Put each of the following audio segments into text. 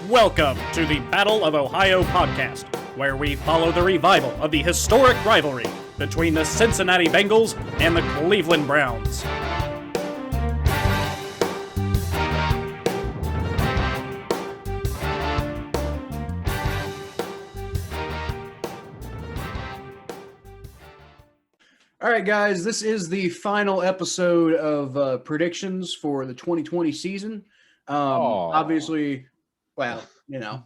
Welcome to the Battle of Ohio podcast, where we follow the revival of the historic rivalry between the Cincinnati Bengals and the Cleveland Browns. All right, guys, this is the final episode of predictions for the 2020 season. Obviously, well, you know,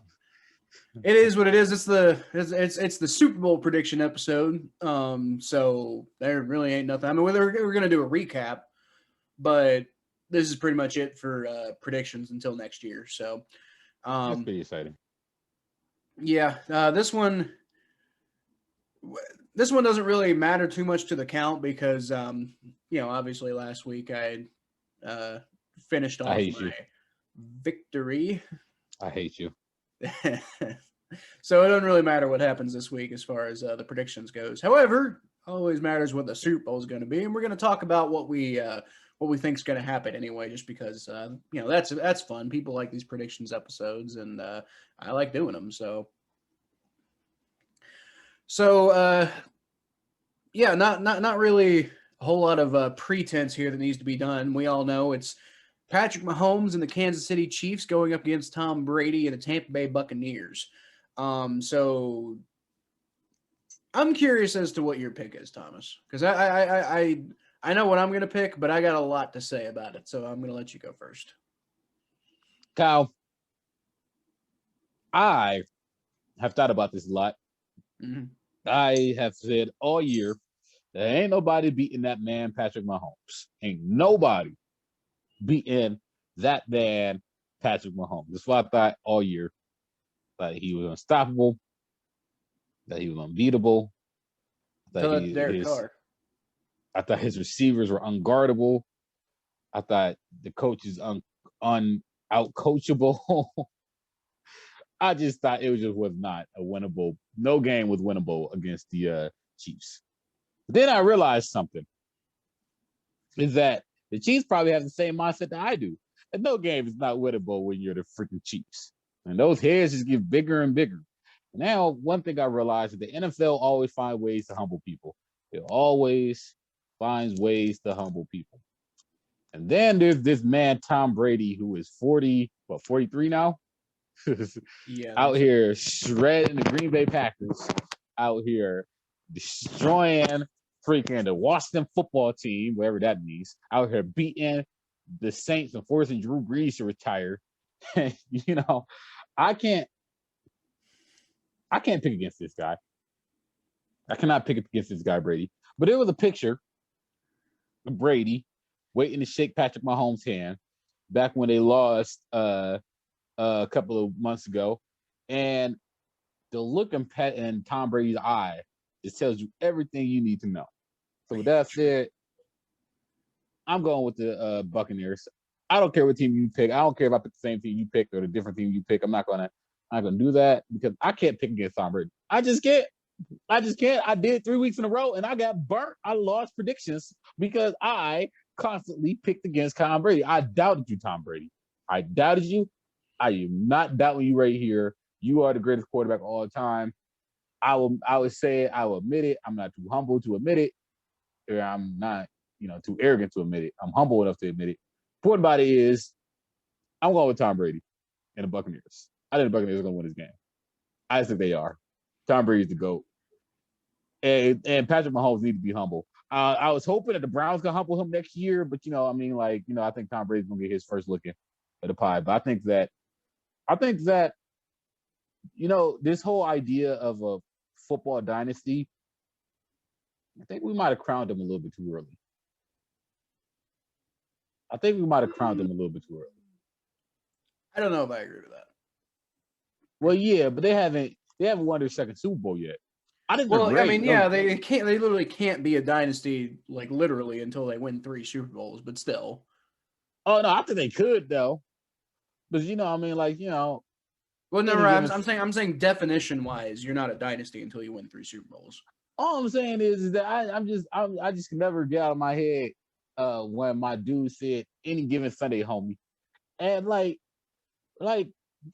it is what it is. It's the Super Bowl prediction episode. So there really ain't nothing. I mean, we're gonna do a recap, but this is pretty much it for predictions until next year. So that's pretty exciting. Yeah, this one doesn't really matter too much to the count because, obviously last week I finished off my victory. I hate you. So it doesn't really matter what happens this week as far as the predictions goes. However, always matters what the Super Bowl is going to be, and we're going to talk about what we think is going to happen anyway, just because that's fun. People like these predictions episodes, and I like doing them. So not really a whole lot of pretense here that needs to be done. We all know it's Patrick Mahomes and the Kansas City Chiefs going up against Tom Brady and the Tampa Bay Buccaneers. So I'm curious as to what your pick is, Thomas, because I know what I'm going to pick, but I got a lot to say about it, so I'm going to let you go first. Kyle, I have thought about this a lot. Mm-hmm. I have said all year there ain't nobody beating that man, Patrick Mahomes. Ain't nobody beating that man, Patrick Mahomes. That's what I thought all year. That he was unstoppable, that he was unbeatable. I thought his receivers were unguardable. I thought the coaches out-coachable. I just thought it was not a winnable. No game was winnable against the Chiefs. But then I realized something. Is that the Chiefs probably have the same mindset that I do. And no game is not winnable when you're the freaking Chiefs. And those heads just get bigger and bigger. Now, one thing I realized is the NFL always finds ways to humble people. It always finds ways to humble people. And then there's this man, Tom Brady, who is 43 now? Yeah, out here shredding the Green Bay Packers, out here destroying freaking the Washington football team, whatever that means, out here beating the Saints and forcing Drew Brees to retire. I can't pick against this guy. I cannot pick against this guy, Brady. But there was a picture of Brady waiting to shake Patrick Mahomes' hand back when they lost a couple of months ago, and the look in Tom Brady's eye, it tells you everything you need to know. So with that said, I'm going with the Buccaneers. I don't care what team you pick. I don't care if I pick the same team you pick or the different team you pick. I'm not gonna do that because I can't pick against Tom Brady. I just can't. I did 3 weeks in a row and I got burnt. I lost predictions because I constantly picked against Tom Brady. I doubted you, Tom Brady. I doubted you. I am not doubting you right here. You are the greatest quarterback of all time. I would say it. I will admit it. I'm not too humble to admit it. Or I'm not, too arrogant to admit it. I'm humble enough to admit it. Point about it is, I'm going with Tom Brady and the Buccaneers. I think the Buccaneers are going to win this game. I just think they are. Tom Brady's the GOAT. And Patrick Mahomes needs to be humble. I was hoping that the Browns could humble him next year, but I think Tom Brady's going to get his first look at the pie. But I think that this whole idea of a football dynasty, I think we might have crowned him a little bit too early. I don't know if I agree with that. Well, yeah, but they haven't won their second Super Bowl yet. I think. Well, I mean, yeah, they can't. They literally can't be a dynasty, like literally, until they win 3 Super Bowls. But still. Oh no, I think they could though. But Well, no, I'm saying definition wise, you're not a dynasty until you win 3 Super Bowls. All I'm saying is that I just can never get out of my head when my dude said any given Sunday, homie, and like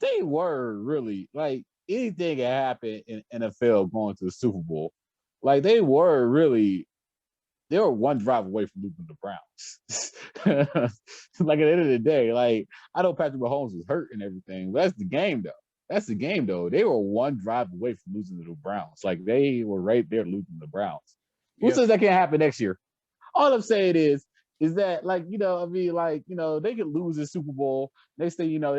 they were really like anything can happen in NFL going to the Super Bowl. Like they were one drive away from losing the Browns. Like at the end of the day, like I know Patrick Mahomes was hurt and everything, but that's the game though. That's the game though. They were one drive away from losing to the Browns. Like they were right there losing the Browns. Who says that can't happen next year? All I'm saying is that like, I mean, like, they could lose the Super Bowl. Next thing you know,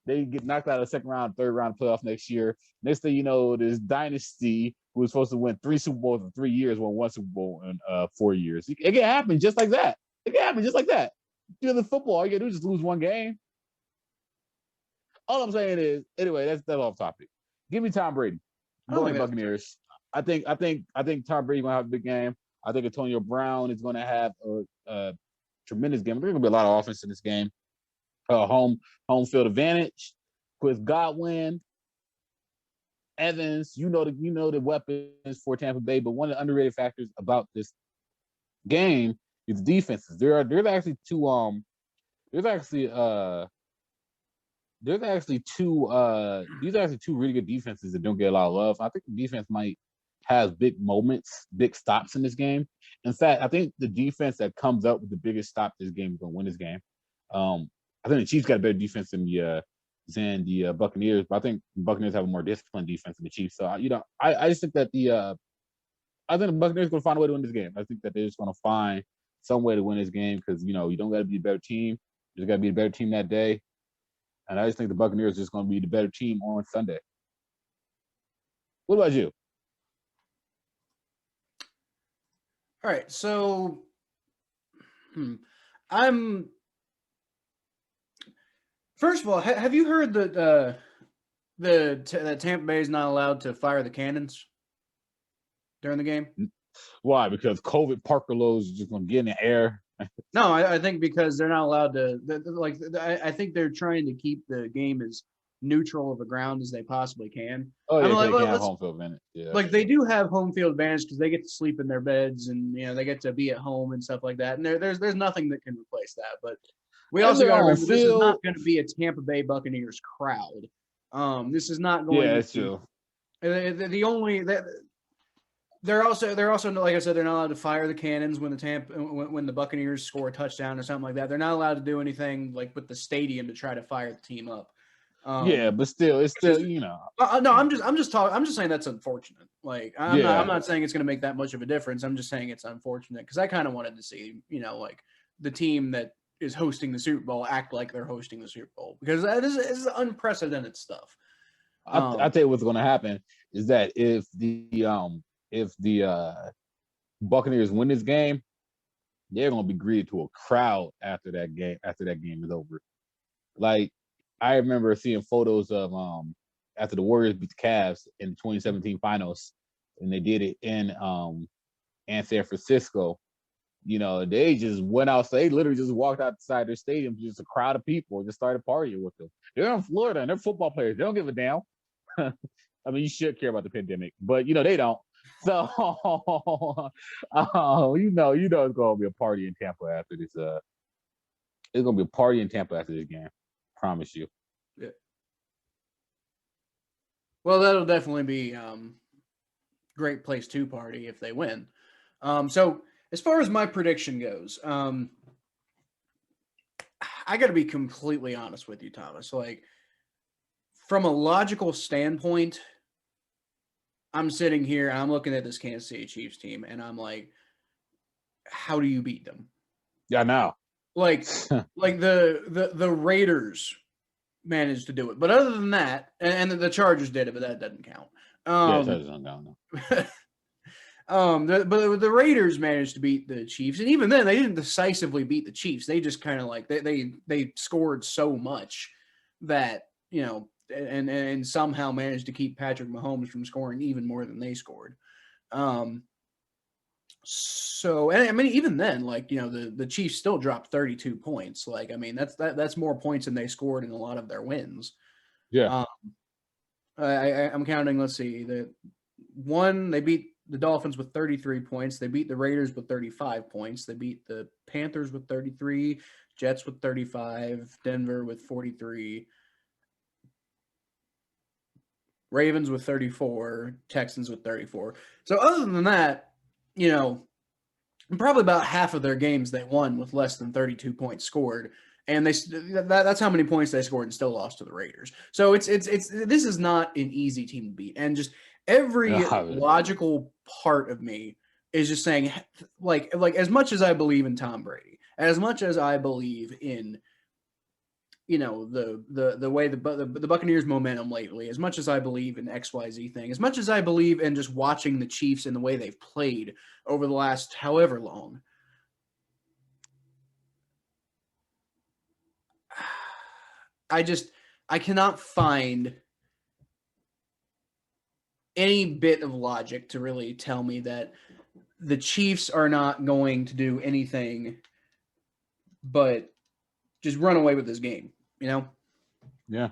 they get knocked out of the second round, third round playoff next year. Next thing you know, this dynasty who was supposed to win 3 Super Bowls in 3 years won 1 Super Bowl in 4 years. It can happen just like that. It can happen just like that. The football, all you gotta do is just lose one game. All I'm saying is, anyway, that's off topic. Give me Tom Brady. I'm going to Buccaneers. I think Tom Brady's gonna have a big game. I think Antonio Brown is gonna have a tremendous game. There's gonna be a lot of offense in this game. Home field advantage. Chris Godwin, Evans, the weapons for Tampa Bay. But one of the underrated factors about this game is defenses. There's actually two really good defenses that don't get a lot of love. I think the defense might have big moments, big stops in this game. In fact, I think the defense that comes up with the biggest stop this game is gonna win this game. I think the Chiefs got a better defense than the Buccaneers, but I think the Buccaneers have a more disciplined defense than the Chiefs. So I just think that I think the Buccaneers are gonna find a way to win this game. I think that they're just gonna find some way to win this game because you don't gotta be a better team. You just gotta be a better team that day. And I just think the Buccaneers are just gonna be the better team on Sunday. What about you? All right, so I'm first of all, have you heard that that Tampa Bay is not allowed to fire the cannons during the game? Why? Because COVID Parker loads is just gonna get in the air. No, I think because they're not allowed to. I think they're trying to keep the game as neutral of a ground as they possibly can. Oh yeah, they have home field advantage. Yeah, like they do have home field advantage because they get to sleep in their beds and they get to be at home and stuff like that. And there's nothing that can replace that. But we also got to remember this is not going to be a Tampa Bay Buccaneers crowd. This is not going. Yeah, that's true. The only that. They're also like I said, they're not allowed to fire the cannons when the Buccaneers score a touchdown or something like that. They're not allowed to do anything like with the stadium to try to fire the team up. Yeah, but still, it's still no, I'm just saying that's unfortunate. Like I'm not saying it's going to make that much of a difference. I'm just saying it's unfortunate because I kind of wanted to see like the team that is hosting the Super Bowl act like they're hosting the Super Bowl because that is unprecedented stuff. I tell you what's going to happen is that if the Buccaneers win this game, they're gonna be greeted to a crowd after that game is over. Like I remember seeing photos of after the Warriors beat the Cavs in the 2017 finals, and they did it in San Francisco. They just went outside. They literally just walked outside their stadium, just a crowd of people, just started partying with them. They're in Florida and they're football players. They don't give a damn. I mean, you should care about the pandemic, but they don't. So, it's gonna be a party in Tampa after this. It's gonna be a party in Tampa after this game. Promise you. Yeah. Well, that'll definitely be great place to party if they win. So as far as my prediction goes, I got to be completely honest with you, Thomas. Like from a logical standpoint. I'm sitting here and I'm looking at this Kansas City Chiefs team and I'm like, how do you beat them? Yeah, now. Like the Raiders managed to do it. But other than that, and the Chargers did it, but that doesn't count. Chargers don't count. But the Raiders managed to beat the Chiefs. And even then they didn't decisively beat the Chiefs. They just kind of like they scored so much that, and somehow managed to keep Patrick Mahomes from scoring even more than they scored. So, and I mean, even then, like, the Chiefs still dropped 32 points. Like, I mean, that's more points than they scored in a lot of their wins. Yeah. I'm counting, let's see, they beat the Dolphins with 33 points. They beat the Raiders with 35 points. They beat the Panthers with 33, Jets with 35, Denver with 43, Ravens with 34, Texans with 34. So other than that, you know, probably about half of their games they won with less than 32 points scored, and that's how many points they scored and still lost to the Raiders. So it's this is not an easy team to beat, and just every logical part of me is just saying, like as much as I believe in Tom Brady, as much as I believe in, you know, the way the Buccaneers momentum lately, as much as I believe in XYZ thing, as much as I believe in just watching the Chiefs and the way they've played over the last however long, I cannot find any bit of logic to really tell me that the Chiefs are not going to do anything but just run away with this game, you know? Yeah.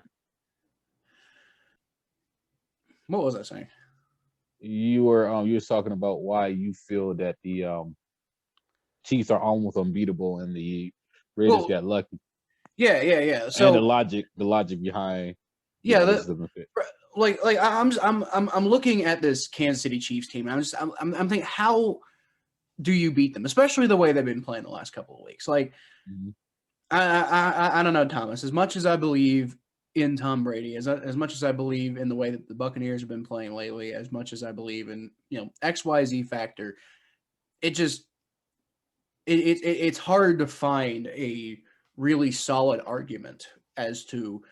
What was I saying? You were talking about why you feel that the Chiefs are almost unbeatable and the Raiders got lucky. Yeah. So and the logic behind I'm looking at this Kansas City Chiefs team. And I'm thinking, how do you beat them, especially the way they've been playing the last couple of weeks? Like, I don't know, Thomas. As much as I believe in Tom Brady, as much as I believe in the way that the Buccaneers have been playing lately, as much as I believe in, you know, XYZ factor, it's hard to find a really solid argument as to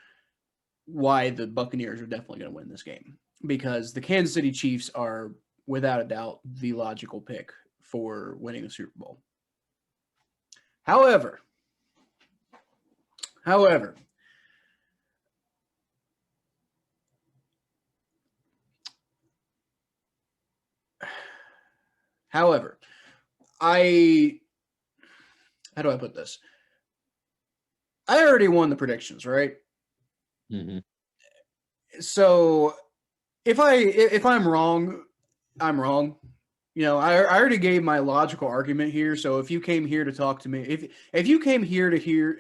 why the Buccaneers are definitely going to win this game, because the Kansas City Chiefs are without a doubt the logical pick for winning the Super Bowl. However, how do I put this? I already won the predictions, right? Mm-hmm. So if I'm wrong, I'm wrong. You know, I already gave my logical argument here. So if you came here to talk to me, if you came here to hear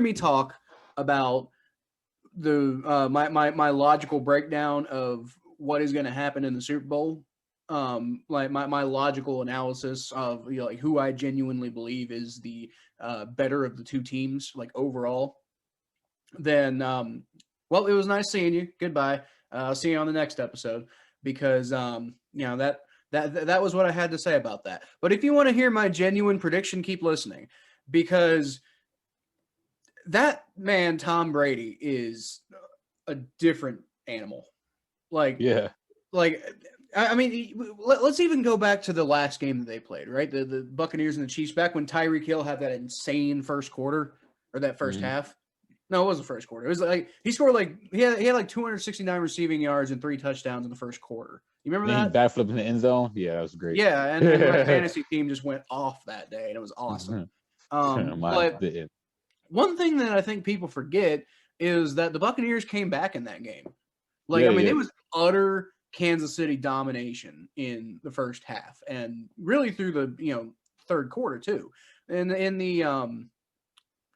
me talk about the my logical breakdown of what is going to happen in the Super Bowl, like my logical analysis of, you know, like who I genuinely believe is the better of the two teams, like overall, then well, it was nice seeing you. Goodbye. I'll see you on the next episode, because you know, that was what I had to say about that. But if you want to hear my genuine prediction, keep listening, because that man Tom Brady is a different animal. Like, I mean, let's even go back to the last game that they played, right? The Buccaneers and the Chiefs, back when Tyreek Hill had that insane first quarter, or that first half. No, it wasn't the first quarter. It was like he scored like he had like 269 receiving yards and 3 touchdowns in the first quarter. You remember that? He backflip in the end zone. Yeah, that was great. Yeah, and my fantasy team just went off that day, and it was awesome. But one thing that I think people forget is that the Buccaneers came back in that game. Like, it was utter Kansas City domination in the first half, and really through the, you know, third quarter too. And in the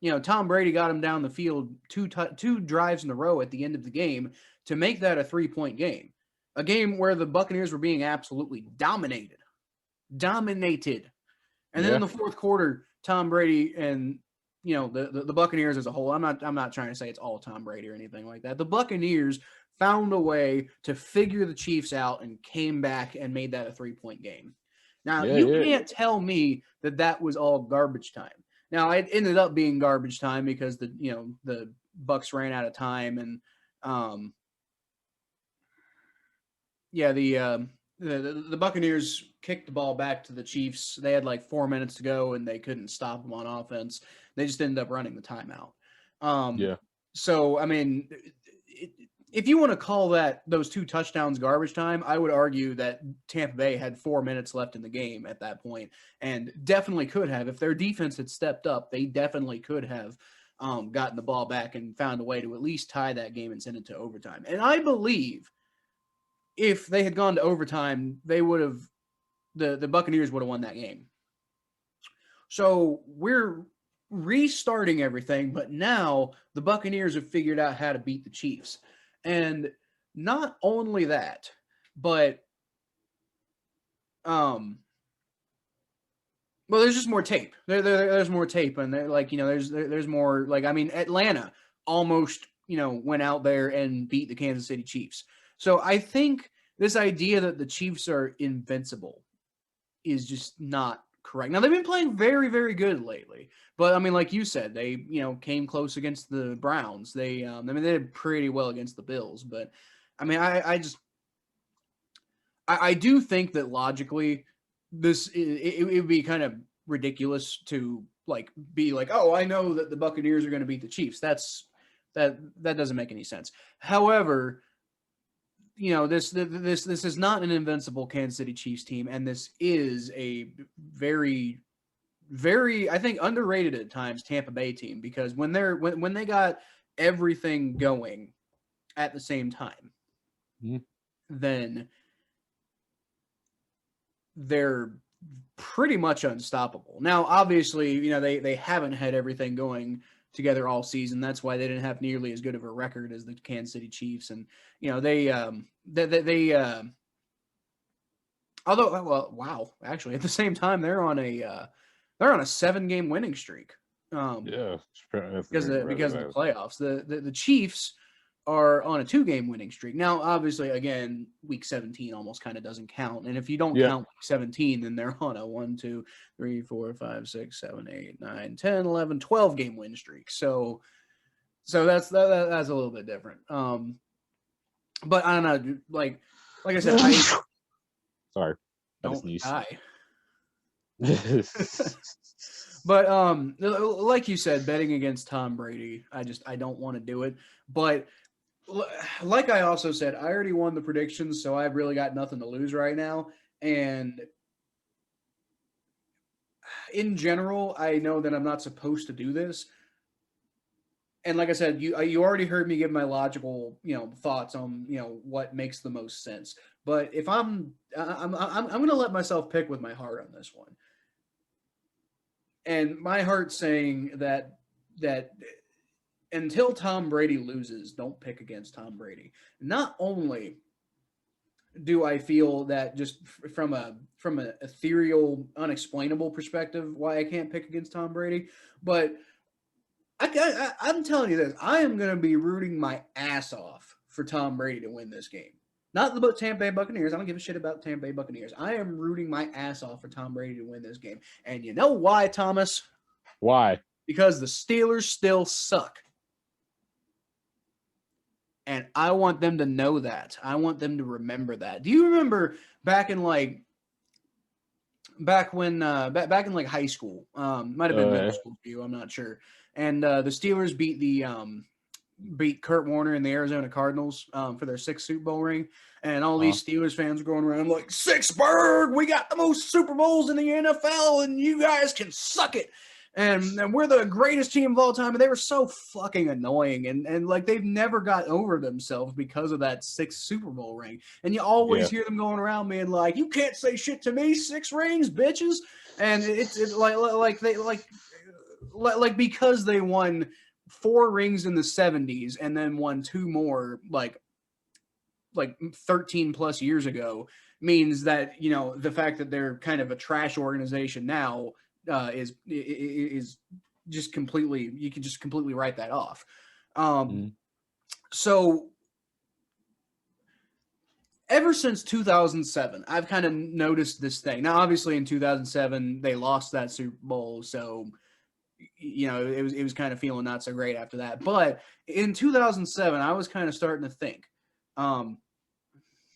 you know, Tom Brady got him down the field two drives in a row at the end of the game to make that a 3-point game. A game where the Buccaneers were being absolutely dominated. And then in the fourth quarter, Tom Brady and, you know, the Buccaneers as a whole, I'm not trying to say it's all Tom Brady or anything like that. The Buccaneers found a way to figure the Chiefs out and came back and made that a 3-point game. Now, you can't tell me that was all garbage time. Now, it ended up being garbage time because the Bucks ran out of time, and the Buccaneers kicked the ball back to the Chiefs. They had like 4 minutes to go, and they couldn't stop them on offense. They just ended up running the timeout. So, I mean, if you want to call those 2 touchdowns garbage time, I would argue that Tampa Bay had 4 minutes left in the game at that point, and definitely could have. If their defense had stepped up, they definitely could have gotten the ball back and found a way to at least tie that game and send it to overtime. And I believe if they had gone to overtime, they would have the Buccaneers would have won that game. So we're restarting everything, but now the Buccaneers have figured out how to beat the Chiefs. And not only that, but well, there's just more tape. There's more tape, and there's more. Like, I mean, Atlanta almost went out there and beat the Kansas City Chiefs. So I think this idea that the Chiefs are invincible is just not correct. Now, they've been playing very, very good lately, but I mean, like you said, they came close against the Browns. They they did pretty well against the Bills, but I mean, I do think that logically, it would be kind of ridiculous to be like, oh, I know that the Buccaneers are going to beat the Chiefs. That doesn't make any sense. However, this is not an invincible Kansas City Chiefs team, and this is a very, very, I think, underrated at times Tampa Bay team, because when they got everything going at the same time, then they're pretty much unstoppable. Now, obviously, they haven't had everything going together all season. That's why they didn't have nearly as good of a record as the Kansas City Chiefs. And although, well, wow, actually, at the same time, they're on a 7-game winning streak. Because of the playoffs. The Chiefs are on a 2-game winning streak. Now, obviously, again, week 17 almost kind of doesn't count. And if you don't count week 17, then they're on a 1, 2, 3, 4, 5, 6, 7, 8, 9, 10, 11, 12-game win streak. So that's a little bit different. But I don't know, like I said, sorry. Don't die. But like you said, betting against Tom Brady, I don't want to do it. But like I also said, I already won the predictions, so I've really got nothing to lose right now. And in general, I know that I'm not supposed to do this. And like I said, you already heard me give my logical, thoughts on, what makes the most sense. But if I'm going to let myself pick with my heart on this one. And my heart's saying that until Tom Brady loses, don't pick against Tom Brady. Not only do I feel that just from an ethereal, unexplainable perspective why I can't pick against Tom Brady, but I'm telling you this, I am going to be rooting my ass off for Tom Brady to win this game. Not about Tampa Bay Buccaneers. I don't give a shit about Tampa Bay Buccaneers. I am rooting my ass off for Tom Brady to win this game. And you know why, Thomas? Why? Because the Steelers still suck. And I want them to know that. I want them to remember that. Do you remember back in high school? Might have been middle school for you. I'm not sure. And the Steelers beat Kurt Warner and the Arizona Cardinals for their 6th Super Bowl ring. And all these Steelers fans were going around like, Sixburg, we got the most Super Bowls in the NFL, and you guys can suck it. And we're the greatest team of all time. And they were so fucking annoying. And like, they've never got over themselves because of that 6th Super Bowl ring. And you always hear them going around being like, you can't say shit to me, 6 rings, bitches. And it's because they won 4 rings in the 70s and then won 2 more like 13 plus years ago means that, the fact that they're kind of a trash organization now is just completely, you can just completely write that off. So ever since 2007, I've kind of noticed this thing. Now, obviously in 2007, they lost that Super Bowl. So, it was kind of feeling not so great after that. But in 2007, I was kind of starting to think, oh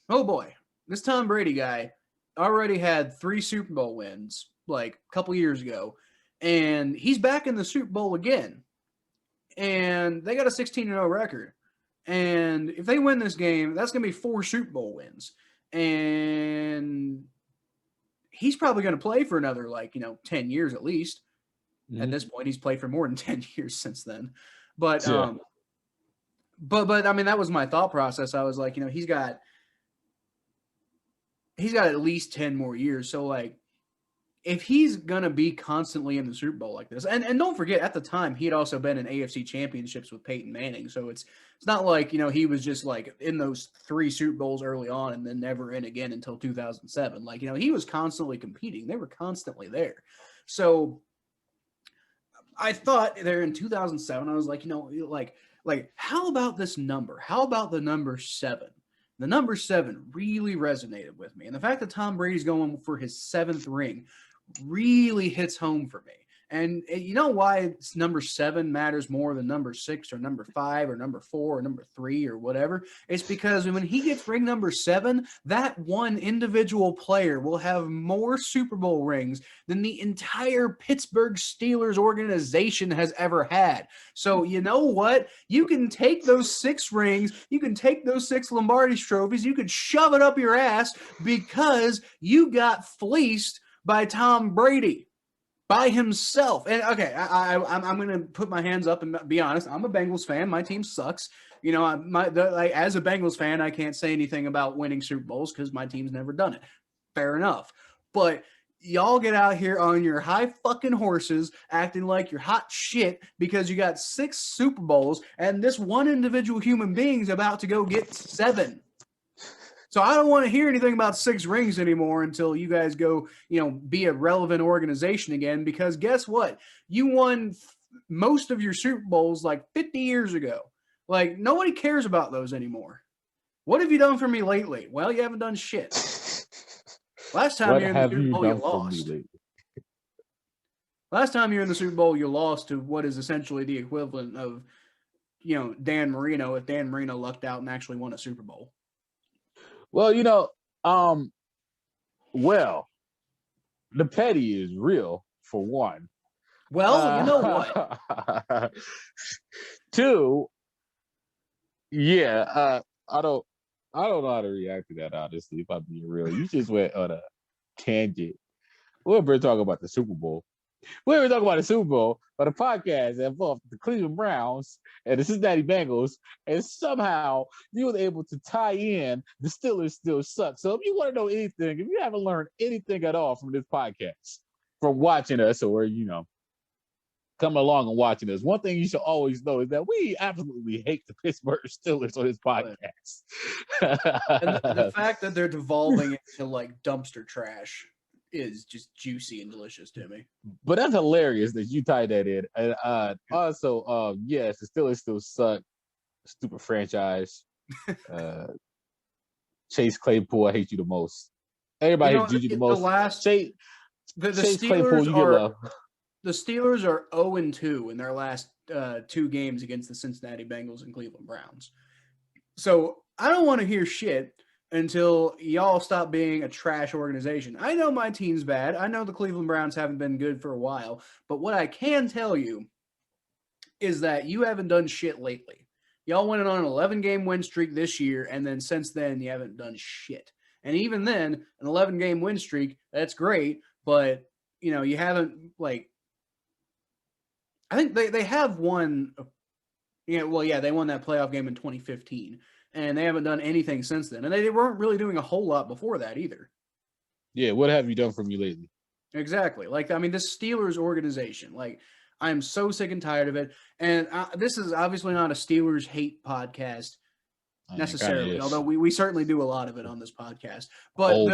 boy, this Tom Brady guy already had 3 Super Bowl wins like a couple years ago, and he's back in the Super Bowl again. And they got a 16-0 record. And if they win this game, that's going to be 4 Super Bowl wins. And he's probably going to play for another 10 years at least. At this point, he's played for more than 10 years since then. But but I mean, that was my thought process. I was like, he's got at least 10 more years. So if he's gonna be constantly in the Super Bowl like this, and don't forget, at the time he had also been in AFC championships with Peyton Manning, so it's not like he was just like in those 3 Super Bowls early on and then never in again until 2007. Like he was constantly competing; they were constantly there. So I thought there in 2007, I was like, how about this number? How about the number 7? The number 7 really resonated with me, and the fact that Tom Brady's going for his 7th ring really hits home for me. And you know why number 7 matters more than number 6 or number 5 or number 4 or number 3 or whatever? It's because when he gets ring number 7, that one individual player will have more Super Bowl rings than the entire Pittsburgh Steelers organization has ever had. So you know what? You can take those 6 rings, you can take those 6 Lombardi trophies, you could shove it up your ass because you got fleeced by Tom Brady. By himself. And okay, I'm going to put my hands up and be honest. I'm a Bengals fan. My team sucks. As a Bengals fan, I can't say anything about winning Super Bowls because my team's never done it. Fair enough. But y'all get out here on your high fucking horses acting like you're hot shit because you got 6 Super Bowls and this one individual human being is about to go get 7. So I don't want to hear anything about 6 rings anymore until you guys go, be a relevant organization again, because guess what? You won most of your Super Bowls like 50 years ago. Like, nobody cares about those anymore. What have you done for me lately? Well, you haven't done shit. Last time you're in the Super Bowl, you lost. Last time you're in the Super Bowl, you lost to what is essentially the equivalent of, Dan Marino, if Dan Marino lucked out and actually won a Super Bowl. Well, the petty is real for one. Well, you know what? 2, yeah, I don't know how to react to that, honestly, if I'm being real. You just went on a tangent. We're talking about the Super Bowl. We were talking about the Super Bowl, but a podcast that involved the Cleveland Browns and the Cincinnati Bengals, and somehow you were able to tie in the Steelers still suck. So if you want to know anything, if you haven't learned anything at all from this podcast, from watching us or, coming along and watching us, one thing you should always know is that we absolutely hate the Pittsburgh Steelers on this podcast. And the fact that they're devolving into like dumpster trash is just juicy and delicious to me. But that's hilarious that you tied that in. And also, yes, the Steelers still suck. Stupid franchise. Chase Claypool, I hate you the most. Everybody hates you the most. The Chase Steelers Claypool, you get love. The Steelers are 0-2 in their last 2 games against the Cincinnati Bengals and Cleveland Browns. So I don't want to hear shit until y'all stop being a trash organization. I know my team's bad. I know the Cleveland Browns haven't been good for a while. But what I can tell you is that you haven't done shit lately. Y'all went on an 11-game win streak this year, and then since then, you haven't done shit. And even then, an 11-game win streak, that's great, but, you haven't, I think they have won, they won that playoff game in 2015. And they haven't done anything since then. And they weren't really doing a whole lot before that either. Yeah, what have you done for me lately? Exactly. This Steelers organization, I'm so sick and tired of it. And this is obviously not a Steelers hate podcast necessarily, although we certainly do a lot of it on this podcast. But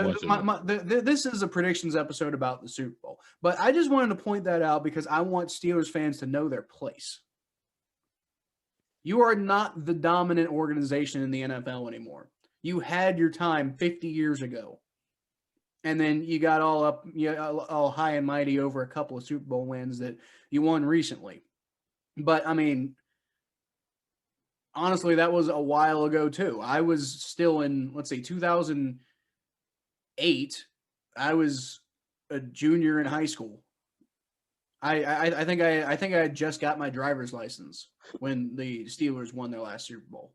this is a predictions episode about the Super Bowl. But I just wanted to point that out because I want Steelers fans to know their place. You are not the dominant organization in the NFL anymore. You had your time 50 years ago. And then you got all high and mighty over a couple of Super Bowl wins that you won recently. But, honestly, that was a while ago, too. I was still in, 2008. I was a junior in high school. I think I had just got my driver's license when the Steelers won their last Super Bowl.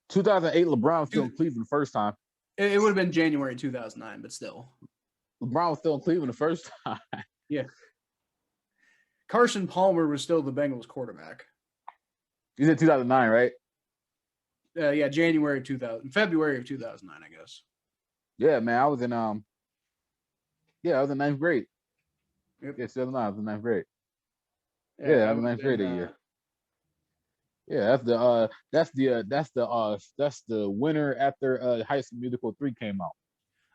2008, LeBron was still in Cleveland the first time. It would have been January 2009, but still. LeBron was still in Cleveland the first time. Yeah. Carson Palmer was still the Bengals quarterback. You said 2009, right? Yeah, February of 2009, I guess. Yeah, man, I was in Yeah, I was in ninth grade. Yep. Yeah, 2009. I was in ninth grade. Yeah, Yeah, I I was in was ninth grade in. that year. Yeah, that's the winter after High School Musical 3 came out.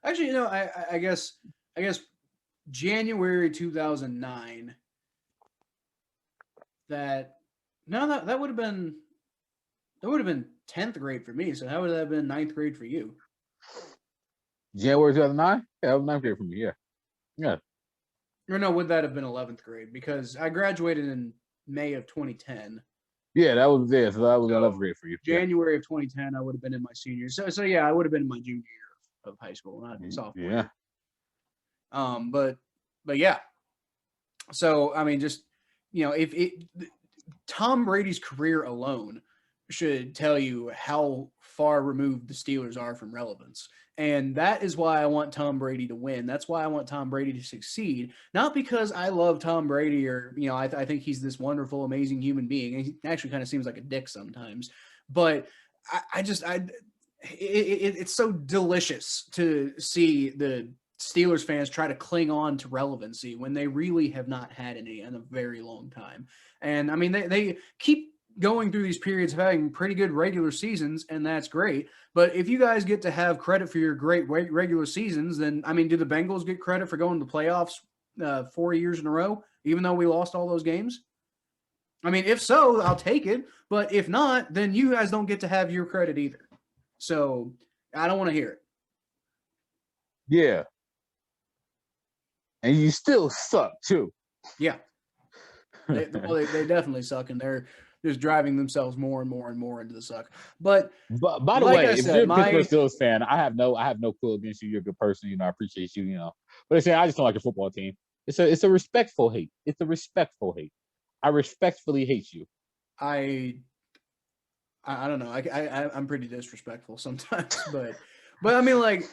Actually, I guess January 2009. That no, that would have been 10th grade for me. So how would that have been ninth grade for you? January 2009? Yeah, that was ninth grade for me. Yeah. Yeah. Or no, would that have been 11th grade? Because I graduated in May of 2010. Yeah, that was there. So that was 11th So grade for you. January of 2010, I would have been in my senior. So yeah, I would have been in my junior year of high school, not sophomore. Yeah. But yeah. So I mean, just if Tom Brady's career alone should tell you how far removed the Steelers are from relevance. And that is why I want Tom Brady to win. That's why I want Tom Brady to succeed. Not because I love Tom Brady or, I think he's this wonderful, amazing human being. He actually kind of seems like a dick sometimes. But it's so delicious to see the Steelers fans try to cling on to relevancy when they really have not had any in a very long time. And I mean, they keep going through these periods of having pretty good regular seasons, and that's great. But if you guys get to have credit for your great regular seasons, then I mean, do the Bengals get credit for going to the playoffs 4 years in a row, even though we lost all those games? I mean, if so, I'll take it. But if not, then you guys don't get to have your credit either. So I don't want to hear it. Yeah. And you still suck too. Yeah. They definitely suck, and they're just driving themselves more and more and more into the suck. But by the way, if you're a Pittsburgh Steelers fan, I have no clue against you. You're a good person, I appreciate you, But I just don't like your football team. It's a respectful hate. It's a respectful hate. I respectfully hate you. I don't know. I'm pretty disrespectful sometimes, but I mean, like,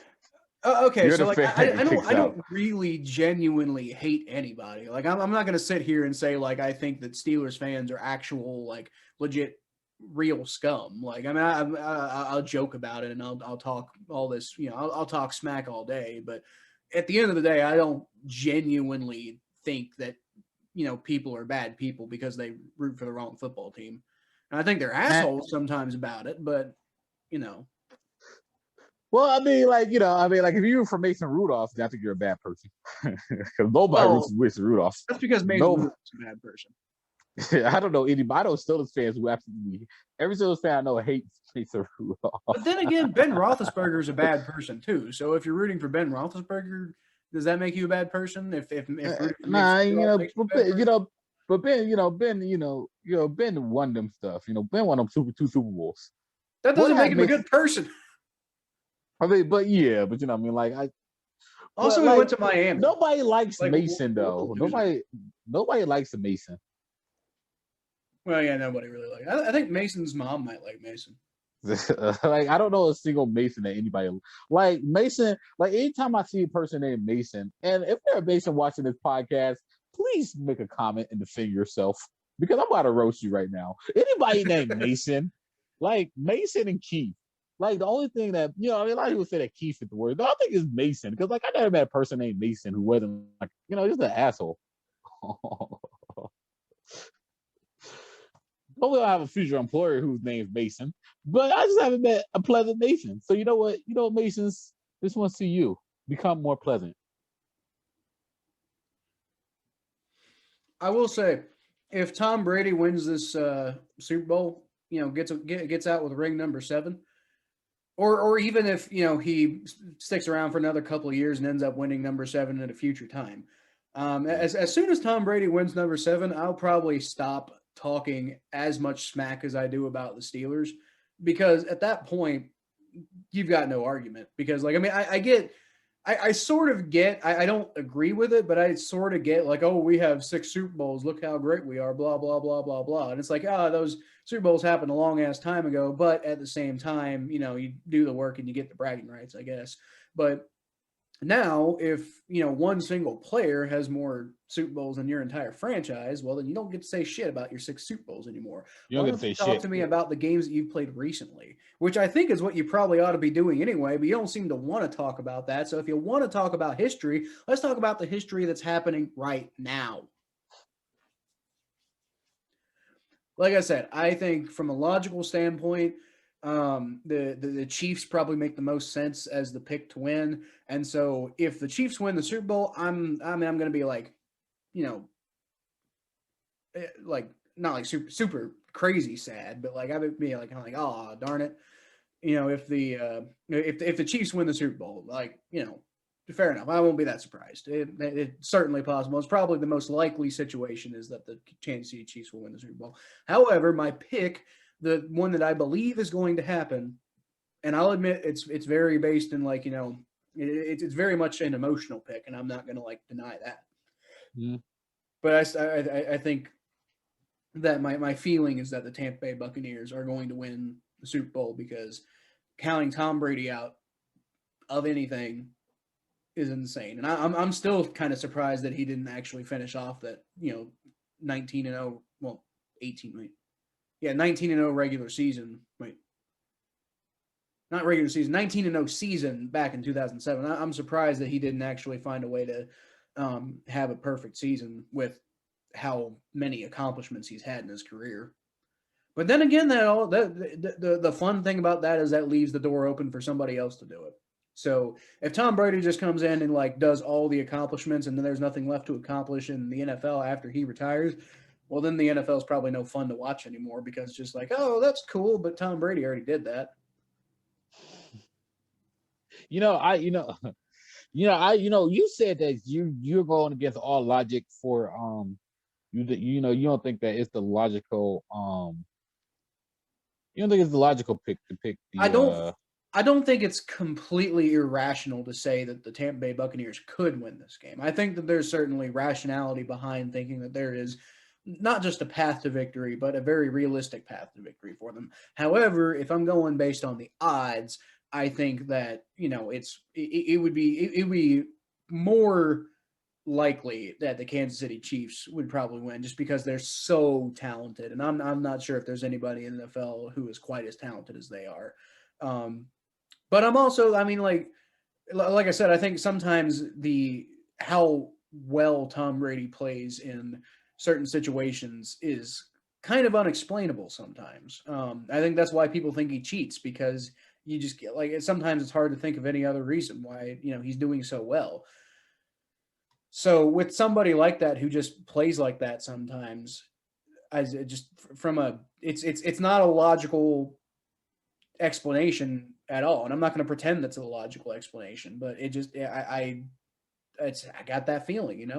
okay, You're so like I don't out. really genuinely hate anybody. Like I'm not gonna sit here and say like I think that Steelers fans are actual like legit real scum. Like I mean I'll joke about it and I'll talk all this, I'll talk smack all day, but at the end of the day I don't genuinely think that people are bad people because they root for the wrong football team. And I think they're assholes sometimes about it, but Well, I mean, if you were from Mason Rudolph, I think you're a bad person. Because nobody roots for Mason Rudolph. That's because Mason Rudolph's a bad person. I don't know anybody. I know Steelers fans who absolutely every Steelers fan I know hates Mason Rudolph. But then again, Ben Roethlisberger is a bad person too. So if you're rooting for Ben Roethlisberger, does that make you a bad person? If but Ben won them stuff. Ben won them two Super Bowls. That doesn't make him a good person. I mean, but he went to Miami. Nobody likes Mason though. Nobody likes a Mason. Well, yeah, nobody really likes. I think Mason's mom might like Mason. I don't know a single Mason that anybody like Mason. Like anytime I see a person named Mason, and if you're a Mason watching this podcast, please make a comment and defend yourself because I'm about to roast you right now. Anybody named Mason, like Mason and Keith. Like the only thing that a lot of people say that Keith is the word. The other thing is Mason because I never met a person named Mason who wasn't just an asshole. Hopefully, I have a future employer whose name is Mason, but I just haven't met a pleasant Mason. So you know what? Masons just want to see you become more pleasant. I will say, if Tom Brady wins this Super Bowl, gets out with ring number 7. Or even if he sticks around for another couple of years and ends up winning number 7 at a future time, as soon as Tom Brady wins number 7, I'll probably stop talking as much smack as I do about the Steelers because at that point you've got no argument. Because I sort of get, I don't agree with it, but I sort of get like, oh, we have 6 Super Bowls. Look how great we are, blah, blah, blah, blah, blah. And it's like, those Super Bowls happened a long ass time ago. But at the same time, you do the work and you get the bragging rights, I guess. But Now, if one single player has more Super Bowls than your entire franchise, well, then you don't get to say shit about your 6 Super Bowls anymore. You don't Why get to don't you say talk shit. to me about the games that you've played recently? Which I think is what you probably ought to be doing anyway, but you don't seem to want to talk about that. So if you want to talk about history, let's talk about the history that's happening right now. Like I said, I think from a logical standpoint, the Chiefs probably make the most sense as the pick to win. And so if the Chiefs win the Super Bowl, I'm going to be like, you know, like not like super crazy sad, but like I would be like kind of like, oh darn it, if the Chiefs win the Super Bowl, like fair enough. I won't be that surprised. It's certainly possible. It's probably the most likely situation is that the Kansas City Chiefs will win the Super Bowl. However, my pick, the one that I believe is going to happen, and I'll admit it's very based in like it's very much an emotional pick, and I'm not going to like deny that. Mm-hmm. But I think that my feeling is that the Tampa Bay Buccaneers are going to win the Super Bowl because counting Tom Brady out of anything is insane. And I'm still kind of surprised that he didn't actually finish off that 19-0, well 18, wait, yeah 19-0 regular season, wait, not regular season, 19-0 season back in 2007. I'm surprised that he didn't actually find a way to have a perfect season with how many accomplishments he's had in his career. But then again, the fun thing about that is that leaves the door open for somebody else to do it. So if Tom Brady just comes in and like does all the accomplishments and then there's nothing left to accomplish in the NFL after he retires, well then the NFL is probably no fun to watch anymore because it's just like, oh, that's cool, but Tom Brady already did that. You said that you're going against all logic for you don't think that it's the logical you don't think it's the logical pick to pick the I don't think it's completely irrational to say that the Tampa Bay Buccaneers could win this game. I think that there's certainly rationality behind thinking that there is not just a path to victory, but a very realistic path to victory for them. However, if I'm going based on the odds, I think that it would be more likely that the Kansas City Chiefs would probably win just because they're so talented, and I'm not sure if there's anybody in the NFL who is quite as talented as they are. But I'm also, I mean, like I said, I think sometimes how well Tom Brady plays in certain situations is kind of unexplainable sometimes. I think that's why people think he cheats because you just get like sometimes it's hard to think of any other reason why he's doing so well. So with somebody like that who just plays like that sometimes, as it just from a it's not a logical explanation at all, and I'm not going to pretend that's a logical explanation, but it just I got that feeling.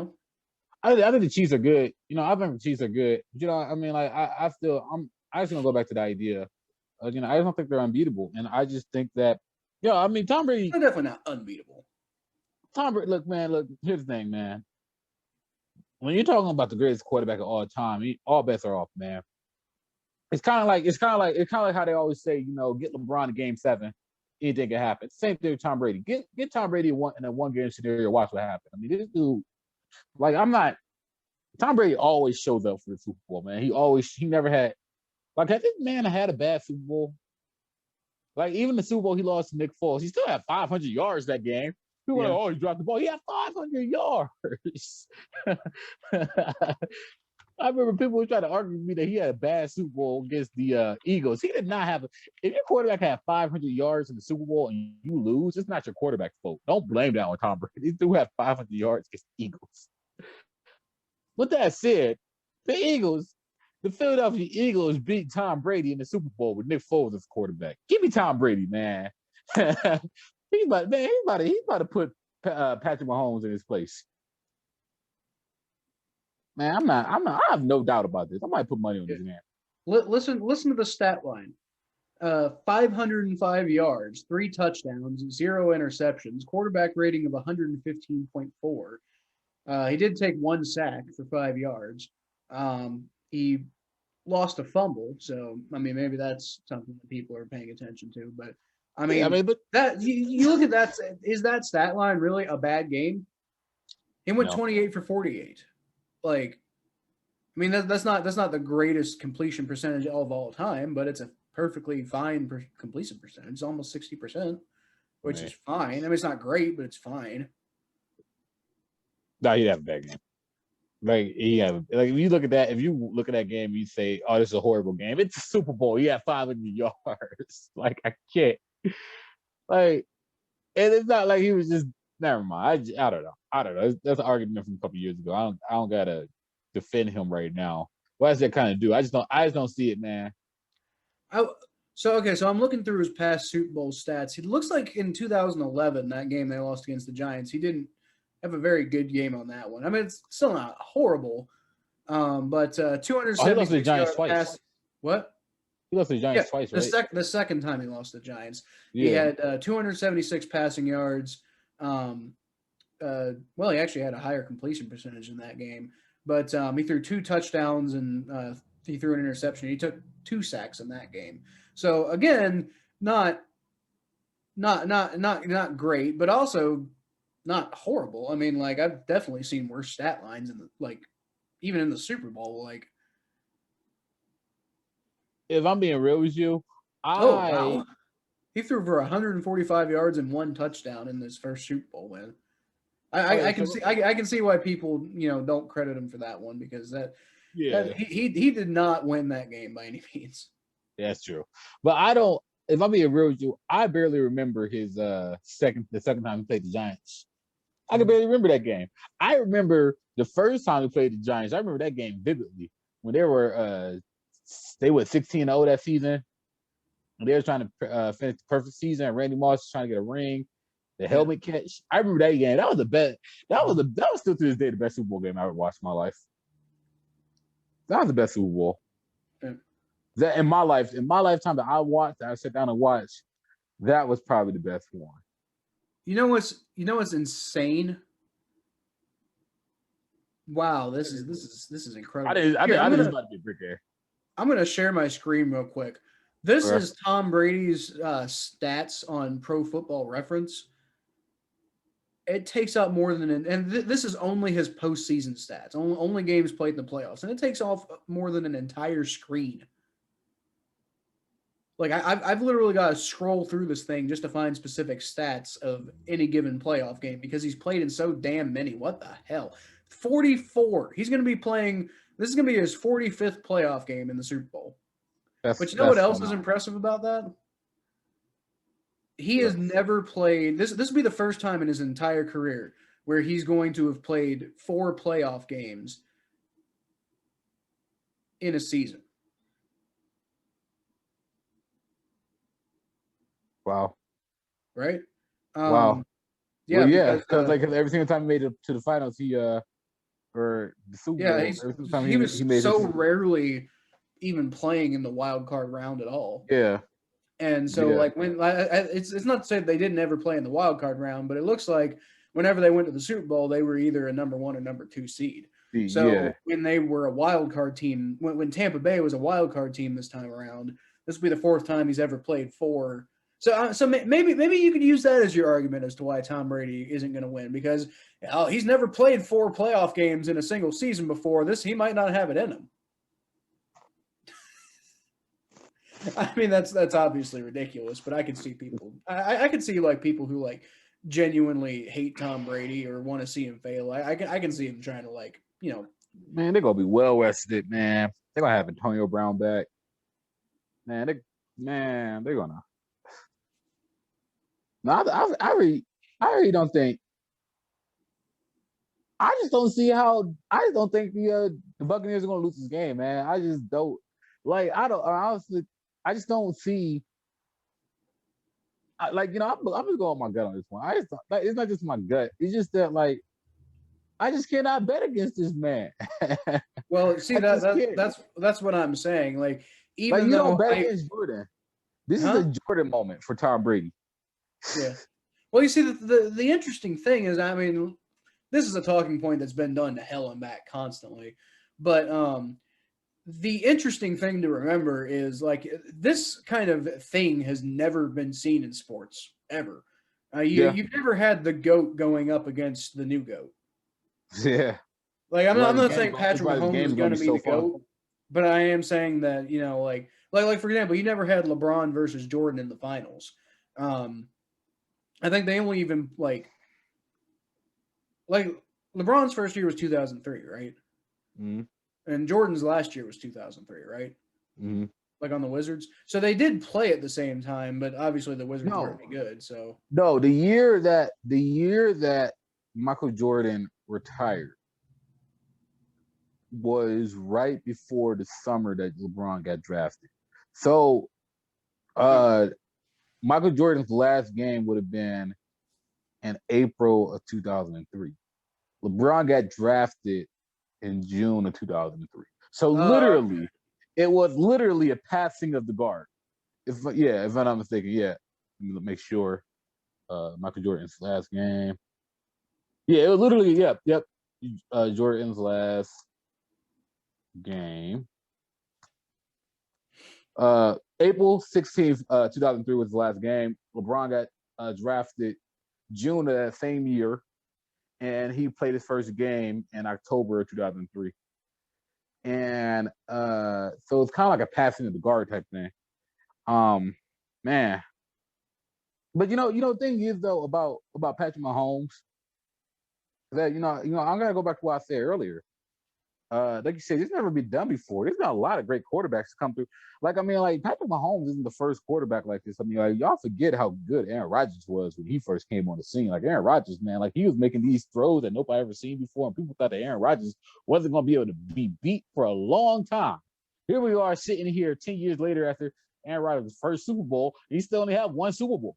I think the Chiefs are good. I think the Chiefs are good. I mean, like I just gonna go back to the idea. I don't think they're unbeatable, and I just think that I mean Tom Brady. They're definitely not unbeatable. Tom Brady, look, here's the thing, man. When you're talking about the greatest quarterback of all time, all bets are off, man. It's kind of like how they always say, get LeBron in Game 7, anything can happen. Same thing with Tom Brady. Get Tom Brady in a one game scenario, watch what happens. I mean, this dude, like, Tom Brady always shows up for the Super Bowl, man. He never had, like, I think man had a bad Super Bowl. Like, even the Super Bowl he lost to Nick Foles, he still had 500 yards that game. People were like, oh, he dropped the ball. He had 500 yards. I remember people were trying to argue with me that he had a bad Super Bowl against the Eagles. He did not have if your quarterback had 500 yards in the Super Bowl and you lose, it's not your quarterback's fault. Don't blame that on Tom Brady. He do have 500 yards against the Eagles. With that said, the Philadelphia Eagles beat Tom Brady in the Super Bowl with Nick Foles as quarterback. Give me Tom Brady, man. he's about to put Patrick Mahomes in his place. Man, I have no doubt about this. I might put money on this man. Listen to the stat line. 505 yards, 3 touchdowns, 0 interceptions, quarterback rating of 115.4. He did take 1 sack for 5 yards. He lost a fumble, so I mean maybe that's something that people are paying attention to. But I mean, but that you look at that. Is that stat line really a bad game? He went 28 for 48. Like, I mean, that's not the greatest completion percentage of all time, but it's a perfectly fine completion percentage. It's almost 60%, which is fine. I mean, it's not great, but it's fine. No, he'd have a bad game. Like if you look at that, if you look at that game, you say, "Oh, this is a horrible game." It's a Super Bowl. He had 500 yards. Like I can't. Like, and it's not like he was just. Never mind. I don't know. That's an argument from a couple years ago. I don't gotta defend him right now. What does that kind of do? I just don't see it, man. So I'm looking through his past Super Bowl stats. It looks like in 2011, that game they lost against the Giants, he didn't have a very good game on that one. I mean, it's still not horrible, but 276 he lost to the Giants twice. Pass. What? He lost to the Giants twice, right? The second time he lost to the Giants, he had 276 passing yards. Well, he actually had a higher completion percentage in that game, but he threw 2 touchdowns and he threw an interception. He took 2 sacks in that game. So again, not great, but also not horrible. I mean, like I've definitely seen worse stat lines even in the Super Bowl. Like, if I'm being real with you, wow. He threw for 145 yards and 1 touchdown in this first Super Bowl win. I can see why people don't credit him for that one, because he did not win that game by any means. Yeah, that's true. But I don't. If I'm being real with you, I barely remember his the second time he played the Giants. I can barely remember that game. I remember the first time we played the Giants. I remember that game vividly when they were 16-0 that season. And they were trying to finish the perfect season. And Randy Moss was trying to get a ring. The helmet catch. I remember that game. That was the best. That was still to this day the best Super Bowl game I ever watched in my life. That was the best Super Bowl. Yeah. That in my lifetime that I sat down and watched, that was probably the best one. You know what's insane? Wow, this is incredible. I didn't about to get brick there. I'm gonna share my screen real quick. This is Tom Brady's stats on Pro Football Reference. It takes up more than this is only his postseason stats, only games played in the playoffs, and it takes off more than an entire screen. Like I've literally got to scroll through this thing just to find specific stats of any given playoff game, because he's played in so damn many. What the hell? 44. He's going to be playing. This is going to be his 45th playoff game in the Super Bowl. But you know what else is impressive about that? He has never played. This will be the first time in his entire career where he's going to have played 4 playoff games in a season. Wow. Right? Wow. Yeah, well, yeah, because every single time he made it to the finals, or the Super Bowl, he was so rarely even playing in the wild card round at all. Yeah. And so, when it's not to say they didn't ever play in the wild card round, but it looks like whenever they went to the Super Bowl, they were either a number 1 or number 2 seed. So when they were a wild card team, when Tampa Bay was a wild card team this time around, this will be the 4th time he's ever played 4. So maybe you could use that as your argument as to why Tom Brady isn't going to win, because he's never played 4 playoff games in a single season before. He might not have it in him. I mean, that's obviously ridiculous, but I can see people. I can see people who genuinely hate Tom Brady or want to see him fail. I can see him trying to Man, they're gonna be well rested, man. They're gonna have Antonio Brown back. Man, they're gonna. No, I really don't think. I just don't see how. I just don't think the Buccaneers are gonna lose this game, man. I just don't. Honestly, I just don't see. I'm just going with my gut on this one. I just it's not just my gut. It's just that I just cannot bet against this man. Well, see that's what I'm saying. Even you though don't bet against Jordan. This is a Jordan moment for Tom Brady. Yeah. Well, you see, the interesting thing is, I mean, this is a talking point that's been done to hell and back constantly, but the interesting thing to remember is like this kind of thing has never been seen in sports ever. Yeah, You've never had the goat going up against the new goat. yeah. Like I'm not saying That's Patrick why this Mahomes game is is gonna going be to be so the fun. goat, but I am saying that like for example, you never had LeBron versus Jordan in the finals. Um, I think they only even like LeBron's first year was 2003, right? Mm-hmm. And Jordan's last year was 2003, right? Mm-hmm. Like on the Wizards. So they did play at the same time, but obviously the Wizards weren't No, any good. So no. The year that Michael Jordan retired was right before the summer that LeBron got drafted. So, okay. uh, Michael Jordan's last game would have been in April of 2003. LeBron got drafted in June of 2003. So Okay. literally, it was literally a passing of the guard. If I'm not mistaken, yeah. Let me make sure. Michael Jordan's last game. Yeah, it was literally, yep. Jordan's last game. April 16th, 2003 was the last game. LeBron got drafted June of that same year, and he played his first game in October of 2003. And so it's kind of like a passing of the guard type thing. Man, but the thing is though about Patrick Mahomes that I'm gonna go back to what I said earlier. Like you said, it's never been done before. There's not a lot of great quarterbacks to come through. Like, I mean, like Patrick Mahomes isn't the first quarterback like this. I mean, like y'all forget how good Aaron Rodgers was when he first came on the scene. Like Aaron Rodgers, man, like he was making these throws that nobody ever seen before, and people thought that Aaron Rodgers wasn't going to be able to be beat for a long time. Here we are sitting here 10 years later after Aaron Rodgers' first Super Bowl, and he still only had one Super Bowl.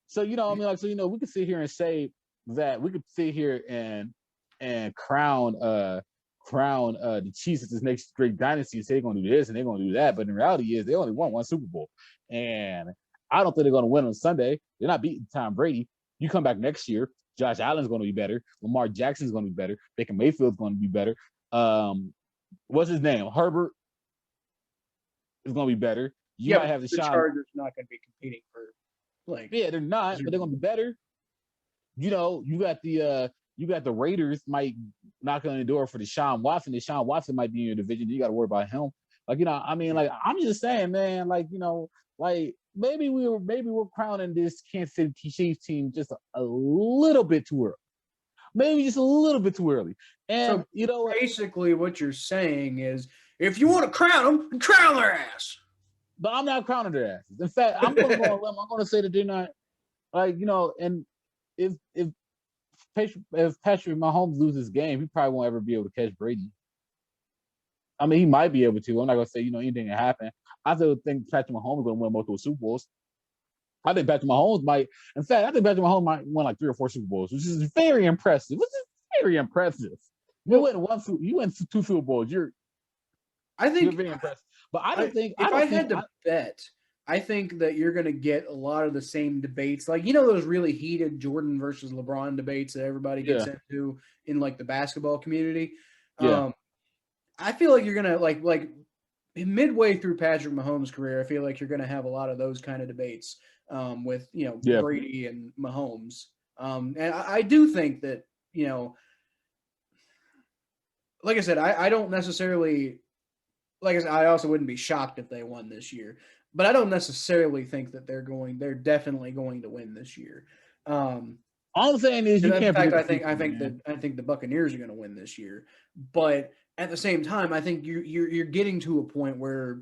So I mean, like, so we could sit here and say that we could sit here and crown the Chiefs as this next great dynasty and say they're gonna do this and they're gonna do that. But in reality is they only won one Super Bowl. And I don't think they're gonna win on Sunday. They're not beating Tom Brady. You come back next year, Josh Allen's gonna be better, Lamar Jackson's gonna be better, Baker Mayfield's gonna be better. What's his name? Herbert is gonna be better. You Yeah, might but have the Deshaun. Chargers not going to be competing for Yeah, they're not, but they're gonna be better. You got the Raiders might knock on the door for Deshaun Watson. Deshaun Watson might be in your division. You got to worry about him. Like, I mean, like, I'm just saying, man, like, like maybe we're crowning this Kansas City Chiefs team just a little bit too early. Maybe just a little bit too early. And so basically what you're saying is if you want to crown them, crown their ass. But I'm not crowning their asses. In fact, I'm gonna go on a limb. I'm gonna say that they're not like, and if Patrick Mahomes loses this game, he probably won't ever be able to catch Brady. I mean, he might be able to. I'm not gonna say anything can happen. I still think Patrick Mahomes is gonna win multiple Super Bowls. I think Patrick Mahomes might. In fact, I think Patrick Mahomes might win like 3 or 4 Super Bowls, which is very impressive. Which is very impressive. You win 2 Super Bowls. You're very impressive. But I don't think. If I had to bet, I think that you're going to get a lot of the same debates. Like, those really heated Jordan versus LeBron debates that everybody gets into in like the basketball community. Yeah. I feel like you're going to like midway through Patrick Mahomes' career, I feel like you're going to have a lot of those kind of debates with, Brady and Mahomes. And I do think that, like I said, I don't necessarily, like I said, I also wouldn't be shocked if they won this year. But I don't necessarily think that they're definitely going to win this year. All I'm saying is you can't. In fact, I think the Buccaneers are going to win this year. But at the same time, I think you're getting to a point where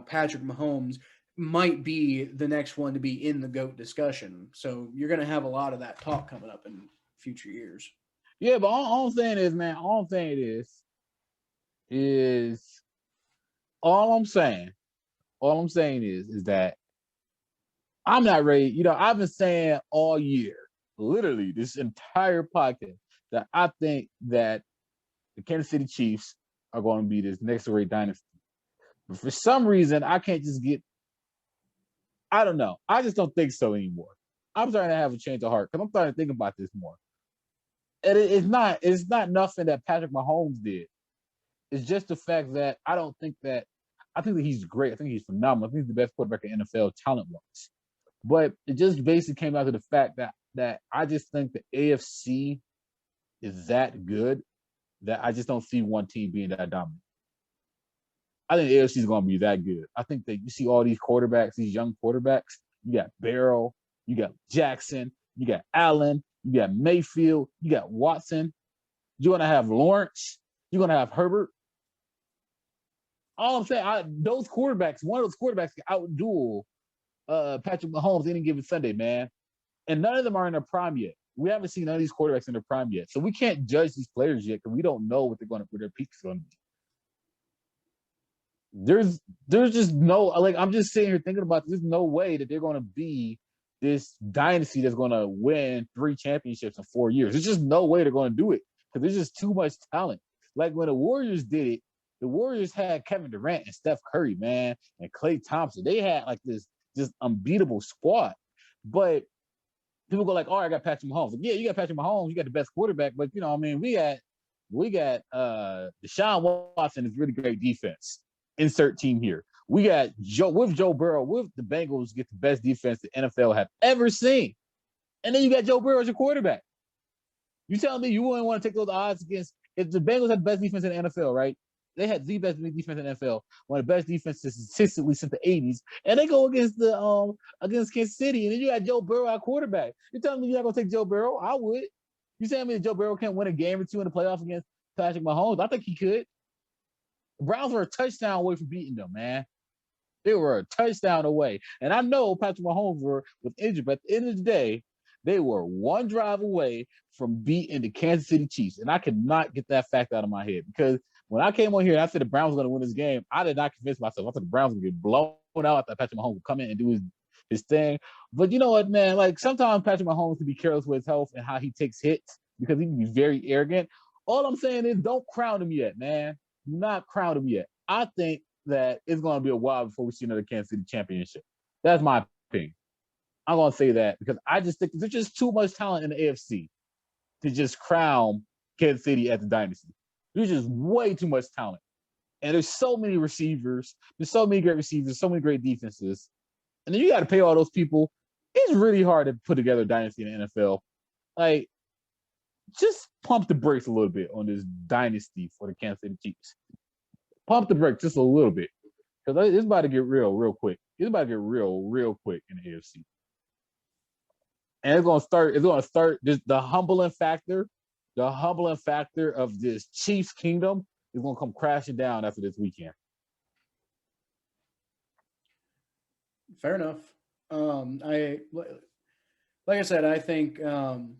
Patrick Mahomes might be the next one to be in the GOAT discussion. So you're going to have a lot of that talk coming up in future years. Yeah, but all I'm saying is, man, all I'm saying is that I'm not ready. I've been saying all year, literally this entire podcast, that I think that the Kansas City Chiefs are going to be this next great dynasty. But for some reason, I can't just I don't know. I just don't think so anymore. I'm starting to have a change of heart because I'm starting to think about this more. And it's not nothing that Patrick Mahomes did. It's just the fact that I think that he's great. I think he's phenomenal. I think he's the best quarterback in NFL talent-wise. But it just basically came down to the fact that I just think the AFC is that good that I just don't see one team being that dominant. I think the AFC is going to be that good. I think that you see all these quarterbacks, these young quarterbacks. You got Barrow, you got Jackson, you got Allen, you got Mayfield, you got Watson. You're going to have Lawrence. You're going to have Herbert. All I'm saying, those quarterbacks, one of those quarterbacks can outduel Patrick Mahomes any given Sunday, man. And none of them are in their prime yet. We haven't seen none of these quarterbacks in their prime yet. So we can't judge these players yet because we don't know what their peak's going to be. There's just no, like, I'm just sitting here thinking about this. There's no way that they're going to be this dynasty that's going to win 3 championships in 4 years. There's just no way they're going to do it because there's just too much talent. Like when the Warriors did it, the Warriors had Kevin Durant and Steph Curry, man, and Klay Thompson. They had like this just unbeatable squad. But people go like, "Oh, I got Patrick Mahomes." Like, yeah, you got Patrick Mahomes. You got the best quarterback. But, I mean, we got Deshaun Watson is really great defense. Insert team here. We got Joe Burrow with the Bengals get the best defense the NFL have ever seen. And then you got Joe Burrow as your quarterback. You telling me you wouldn't want to take those odds against if the Bengals had the best defense in the NFL, right? They had the best defense in the NFL, one of the best defenses statistically since the 80s, and they go against Kansas City, and then you got Joe Burrow at quarterback. You telling me you're not gonna take Joe Burrow? I would. You telling me that Joe Burrow can't win a game or two in the playoffs against Patrick Mahomes? I think he could. The Browns were a touchdown away from beating them, man. They were a touchdown away. And I know Patrick Mahomes was injured, but at the end of the day, they were one drive away from beating the Kansas City Chiefs. And I cannot get that fact out of my head because when I came on here and I said the Browns were going to win this game, I did not convince myself. I thought the Browns would get blown out. I thought Patrick Mahomes would come in and do his thing. But you know what, man? Like sometimes Patrick Mahomes can be careless with his health and how he takes hits because he can be very arrogant. All I'm saying is don't crown him yet, man. Do not crown him yet. I think that it's going to be a while before we see another Kansas City championship. That's my opinion. I'm going to say that because I just think there's just too much talent in the AFC to just crown Kansas City as the dynasty. There's just way too much talent. And there's so many receivers. There's so many great receivers, so many great defenses. And then you got to pay all those people. It's really hard to put together a dynasty in the NFL. Like, just pump the brakes a little bit on this dynasty for the Kansas City Chiefs. Pump the brakes just a little bit. Because it's about to get real quick. It's about to get real quick in the AFC. And it's gonna start this the humbling factor of this Chiefs kingdom is gonna come crashing down after this weekend. Fair enough. Like I said, I think I'm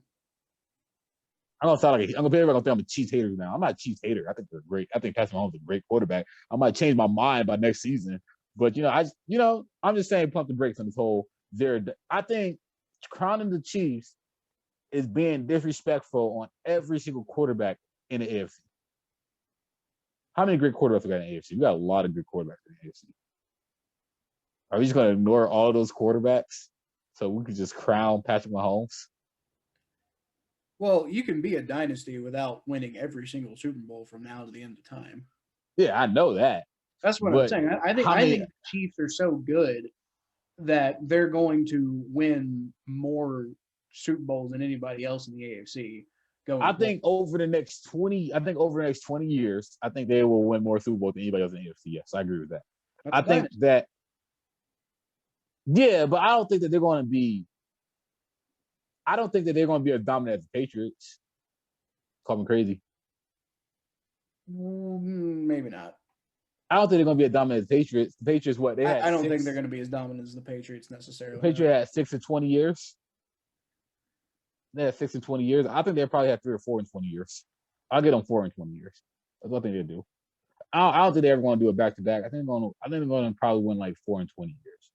gonna sound like I'm gonna think I'm a Chiefs hater now. I'm not a Chiefs hater. I think they're great. I think Patrick Mahomes is a great quarterback. I might change my mind by next season, but I'm just saying pump the brakes on this whole. I think crowning the Chiefs is being disrespectful on every single quarterback in the AFC. How many great quarterbacks we got in the AFC? We got a lot of good quarterbacks in the AFC. Are we just gonna ignore all those quarterbacks so we could just crown Patrick Mahomes? Well, you can be a dynasty without winning every single Super Bowl from now to the end of time. Yeah, I know that. That's what I'm saying. I think the Chiefs are so good that they're going to win more Super Bowls than anybody else in the AFC. I think over the next 20 years, I think they will win more Super Bowls than anybody else in the AFC. Yes, I agree with that. I think that. Yeah, but I don't think that they're going to be. I don't think that they're going to be as dominant as the Patriots. Call me crazy. Maybe not. I don't think they're going to be as dominant as the Patriots. The Patriots, what they had? I don't think they're going to be as dominant as the Patriots necessarily. The Patriots had 6 in 20 years. They had 6 in 20 years. I think they probably had 3 or 4 in 20 years. I'll get them 4 in 20 years. That's what I think they do. I don't think they're ever going to do it back to back. I think they're going to probably win like 4 in 20 years.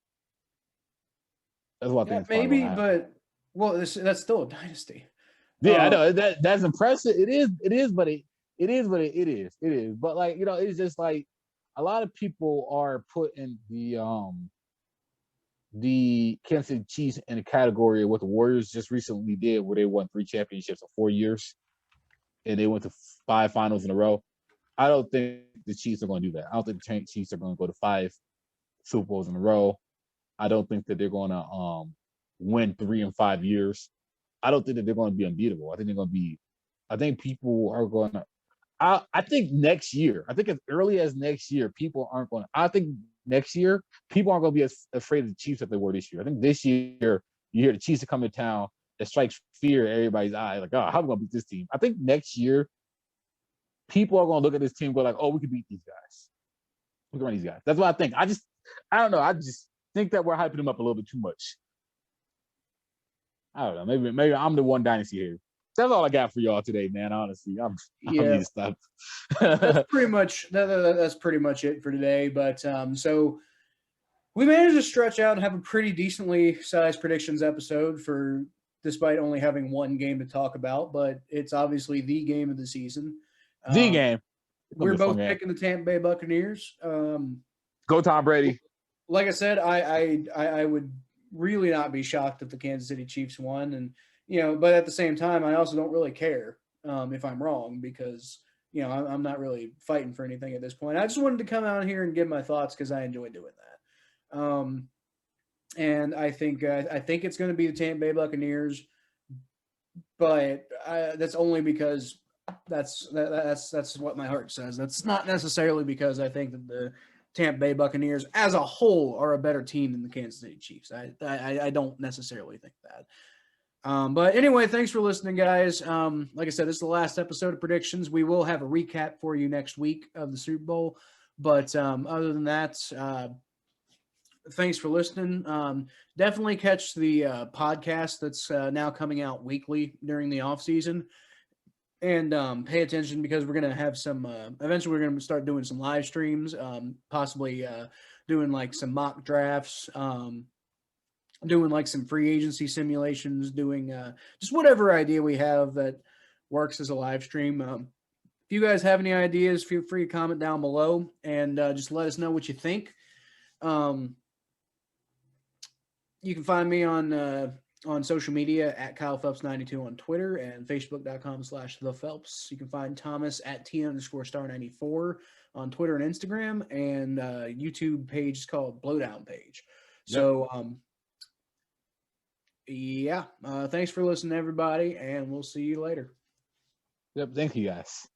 That's what I think. Maybe, but. Well, that's still a dynasty. Yeah, I know that's impressive. It is, but it is. But like it's just like a lot of people are putting the Kansas City Chiefs in a category of what the Warriors just recently did, where they won 3 championships in 4 years, and they went to 5 finals in a row. I don't think the Chiefs are going to do that. I don't think the Chiefs are going to go to 5 Super Bowls in a row. I don't think that they're going to win 3 in 5 years. I don't think that they're going to be unbeatable. I think they're going to be. I think people are going to. I think next year. I think as early as next year, people aren't going to. I think next year, people aren't going to be as afraid of the Chiefs as they were this year. I think this year, you hear the Chiefs are coming to town. It strikes fear in everybody's eye. Like, oh, how are we going to beat this team? I think next year, people are going to look at this team and go like, oh, we can beat these guys. We can run these guys. That's what I think. I don't know. I just think that we're hyping them up a little bit too much. I don't know. Maybe I'm the one dynasty here. That's all I got for y'all today, man. Honestly, I need to stop. That's pretty much that's pretty much it for today. But so we managed to stretch out and have a pretty decently sized predictions episode for despite only having one game to talk about. But it's obviously the game of the season. The game. We're both picking the Tampa Bay Buccaneers. Go Tom Brady. Like I said, I would really not be shocked if the Kansas City Chiefs won, and but at the same time, I also don't really care if I'm wrong because I'm not really fighting for anything at this point. I just wanted to come out here and give my thoughts because I enjoy doing that. And I think it's going to be the Tampa Bay Buccaneers, but that's only because that's what my heart says. That's not necessarily because I think that the Tampa Bay Buccaneers as a whole are a better team than the Kansas City Chiefs. I don't necessarily think that. But anyway, thanks for listening, guys. Like I said, this is the last episode of predictions. We will have a recap for you next week of the Super Bowl. But other than that, thanks for listening. Definitely catch the podcast that's now coming out weekly during the off season. And pay attention because we're going to have some eventually we're going to start doing some live streams, possibly doing like some mock drafts, doing like some free agency simulations, doing just whatever idea we have that works as a live stream. If you guys have any ideas, feel free to comment down below and just let us know what you think. You can find me on social media at KylePhelps92 on Twitter and Facebook.com/ThePhelps. You can find Thomas at T_star94 on Twitter and Instagram, and YouTube page is called Blowdown Page. Yep. So, thanks for listening, everybody, and we'll see you later. Yep, thank you, guys.